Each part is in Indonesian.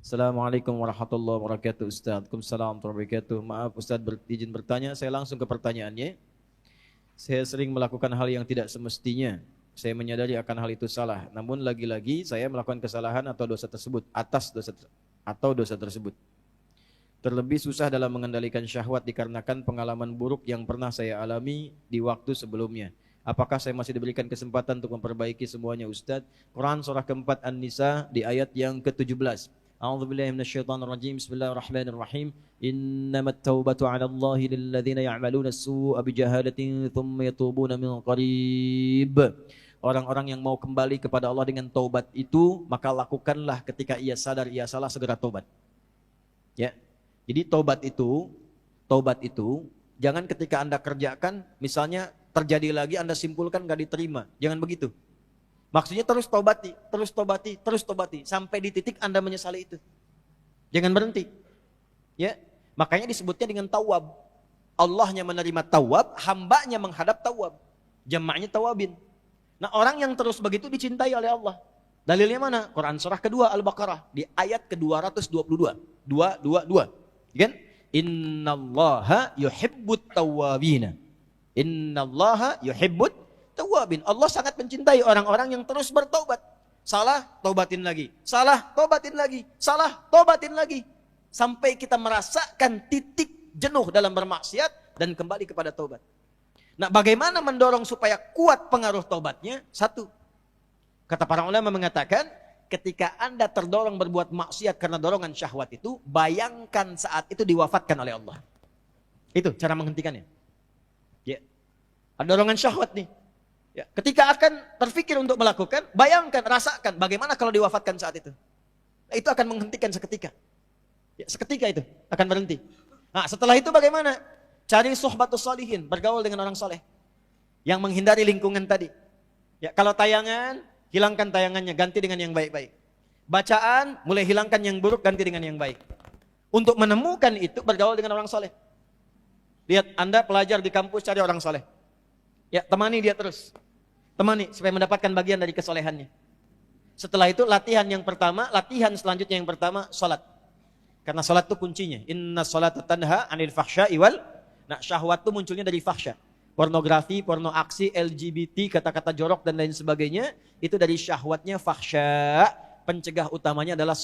Assalamualaikum warahmatullahi wabarakatuh Ustaz. Waalaikumsalam warahmatullahi wabarakatuh. Maaf Ustaz izin bertanya, saya langsung ke pertanyaannya. Saya sering melakukan hal yang tidak semestinya. Saya menyadari akan hal itu salah. Namun lagi-lagi saya melakukan kesalahan atau dosa tersebut dosa tersebut. Terlebih susah dalam mengendalikan syahwat dikarenakan pengalaman buruk yang pernah saya alami di waktu sebelumnya. Apakah saya masih diberikan kesempatan untuk memperbaiki semuanya Ustaz? Quran surah keempat An-Nisa di ayat yang ke-17. A'udzubillahi minasyaitonirrajim. Bismillahirrahmanirrahim. Innamat taubatu 'ala Allahi lilladzina ya'maluna as-su'a bijahalatin tsumma yatubuna min qarib. Orang-orang yang mau kembali kepada Allah dengan taubat itu, maka lakukanlah ketika ia sadar ia salah segera taubat. Ya. Jadi taubat itu jangan ketika Anda kerjakan misalnya terjadi lagi Anda simpulkan enggak diterima. Jangan begitu. Maksudnya terus taubati sampai di titik Anda menyesali itu. Jangan berhenti. Ya. Makanya disebutnya dengan tawab. Allahnya menerima tawab, hambanya menghadap tawab. Jamaknya tawabin. Nah, orang yang terus begitu dicintai oleh Allah. Dalilnya mana? Quran surah kedua Al-Baqarah di ayat ke-222. 222. Kan? Innallaha yuhibbut tawwabina. Innallaha yuhibbut tawwabin. Allah sangat mencintai orang-orang yang terus bertaubat. Salah, taubatin lagi. Salah, taubatin lagi. Salah, taubatin lagi. Sampai kita merasakan titik jenuh dalam bermaksiat dan kembali kepada taubat. Nah, bagaimana mendorong supaya kuat pengaruh taubatnya? Satu, kata para ulama mengatakan, ketika Anda terdorong berbuat maksiat karena dorongan syahwat itu, bayangkan saat itu diwafatkan oleh Allah. Itu cara menghentikannya. Ya. Ada dorongan syahwat nih. Ya. Ketika akan terfikir untuk melakukan, bayangkan, rasakan bagaimana kalau diwafatkan saat itu. Nah, itu akan menghentikan seketika. Ya, seketika itu akan berhenti. Nah, setelah itu bagaimana? Cari suhbatus sholihin, bergaul dengan orang soleh yang menghindari lingkungan tadi. Ya, kalau tayangan, hilangkan tayangannya, ganti dengan yang baik-baik. Bacaan, mulai hilangkan yang buruk, ganti dengan yang baik. Untuk menemukan itu, bergaul dengan orang soleh. Lihat, Anda pelajar di kampus, cari orang soleh. Ya, temani dia terus. Temani, supaya mendapatkan bagian dari kesolehannya. Setelah itu, latihan selanjutnya yang pertama, salat. Karena salat itu kuncinya. Inna salata tanha anil fahsya'i wal. Nah, syahwat itu munculnya dari fahsya. Pornografi, porno aksi, LGBT, kata-kata jorok dan lain sebagainya, itu dari syahwatnya fahsya. Pencegah utamanya adalah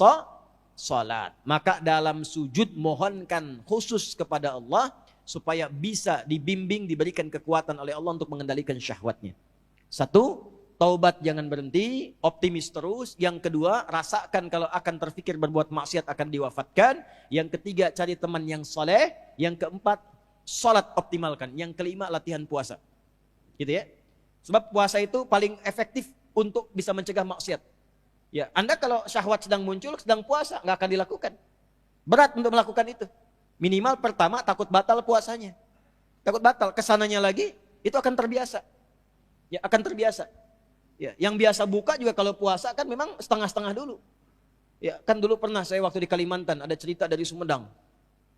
salat. Maka dalam sujud mohonkan khusus kepada Allah supaya bisa dibimbing, diberikan kekuatan oleh Allah untuk mengendalikan syahwatnya. Satu, taubat jangan berhenti, optimis terus. Yang kedua, rasakan kalau akan terfikir berbuat maksiat akan diwafatkan. Yang ketiga, cari teman yang soleh. Yang keempat, salat optimalkan. Yang kelima, latihan puasa. Gitu ya. Sebab puasa itu paling efektif untuk bisa mencegah maksiat. Ya, Anda kalau syahwat sedang muncul, sedang puasa, nggak akan dilakukan. Berat untuk melakukan itu. Minimal pertama takut batal puasanya. Takut batal, kesananya lagi itu akan terbiasa. Ya, akan terbiasa. Ya, yang biasa buka juga kalau puasa kan memang setengah-setengah dulu. Ya, kan dulu pernah saya waktu di Kalimantan ada cerita dari Sumedang.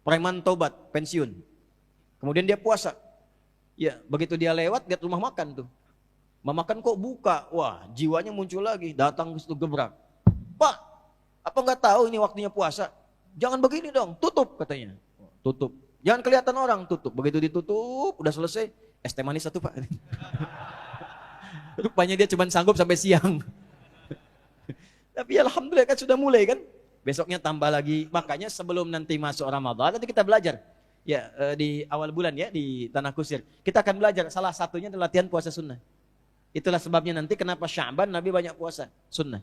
Preman tobat, pensiun. Kemudian dia puasa. Ya, begitu dia lewat, lihat rumah makan tuh. Rumah makan kok buka. Wah, jiwanya muncul lagi, datang ke situ gebrak. Pak, apa nggak tahu ini waktunya puasa? Jangan begini dong, tutup katanya. Tutup. Jangan kelihatan orang, tutup. Begitu ditutup, udah selesai, es teh manis satu Pak. Rupanya dia cuma sanggup sampai siang. Tapi alhamdulillah kan sudah mulai kan. Besoknya tambah lagi. Makanya sebelum nanti masuk Ramadan, nanti kita belajar. Ya, di awal bulan ya, di Tanah Kusir. Kita akan belajar, salah satunya adalah latihan puasa sunnah. Itulah sebabnya nanti kenapa Sya'ban Nabi banyak puasa sunnah.